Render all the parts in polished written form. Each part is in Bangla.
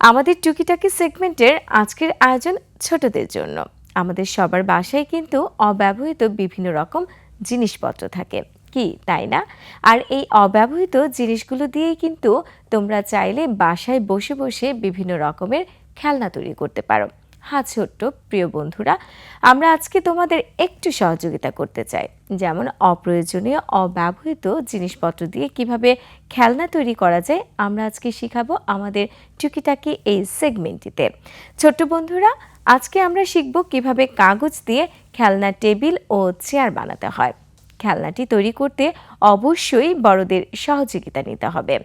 আমাদের টুকিটাকি সেগমেন্টের আজকের আয়োজন ছোটদের জন্য। আমাদের সবার বাসায় কিন্তু অব্যবহৃত বিভিন্ন রকম জিনিসপত্র থাকে, কি তাই না? আর এই অব্যবহৃত জিনিসগুলো দিয়েই কিন্তু তোমরা চাইলে বাসায় বসে বসে বিভিন্ন রকমের খেলনা তৈরি করতে পারো। হ্যাঁ ছোট্ট প্রিয় বন্ধুরা, আমরা আজকে তোমাদের একটু সহযোগিতা করতে চাই। যেমন অপ্রয়োজনীয় অব্যবহৃত জিনিসপত্র দিয়ে কিভাবে খেলনা তৈরি করা যায়, আমরা আজকে শিখাবো আমাদের টুকিটাকি এই সেগমেন্টটিতে। ছোট্ট বন্ধুরা, আজকে আমরা শিখব কিভাবে কাগজ দিয়ে খেলনা টেবিল ও চেয়ার বানাতে হয়। খেলনাটি তৈরি করতে অবশ্যই বড়দের সহযোগিতা নিতে হবে।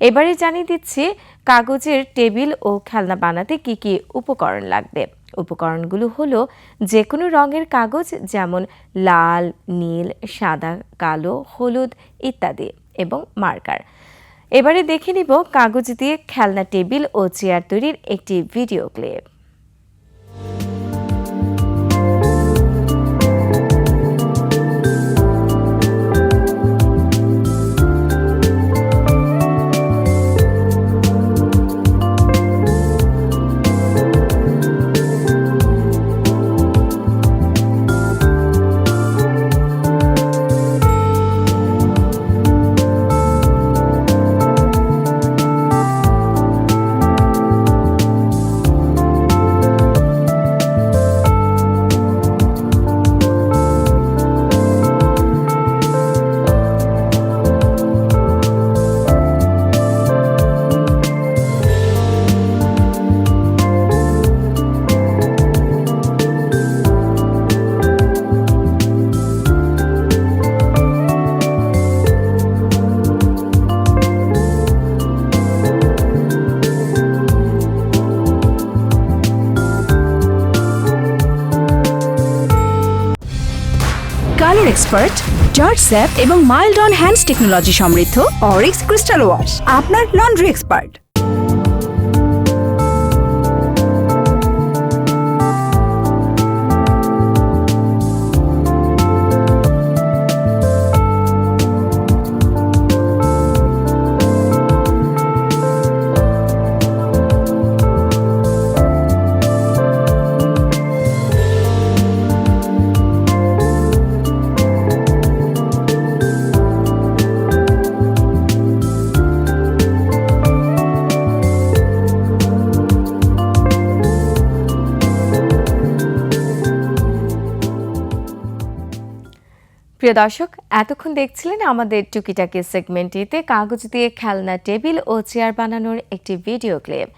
এবারে জানিয়ে দিচ্ছি কাগজের টেবিল ও খেলনা বানাতে কি কি উপকরণ লাগবে। উপকরণগুলো হলো যে কোনো রঙের কাগজ, যেমন লাল, নীল, সাদা, কালো, হলুদ ইত্যাদি, এবং মার্কার। এবারে দেখে নিব কাগজ দিয়ে খেলনা টেবিল ও চেয়ার তৈরির একটি video clip. Colour expert, George sap এবং মাইল্ড অন হ্যান্ডস টেকনোলজি সমৃদ্ধ অরিক্স ক্রিস্টাল ওয়াশ আপনার লন্ড্রি এক্সপার্ট। প্রিয় দর্শক, এতক্ষণ দেখছিলেন আমাদের টুকিটাকি সেগমেন্টটিতে কাগজ দিয়ে খেলনা টেবিল ও চেয়ার বানানোর একটি ভিডিও ক্লিপ।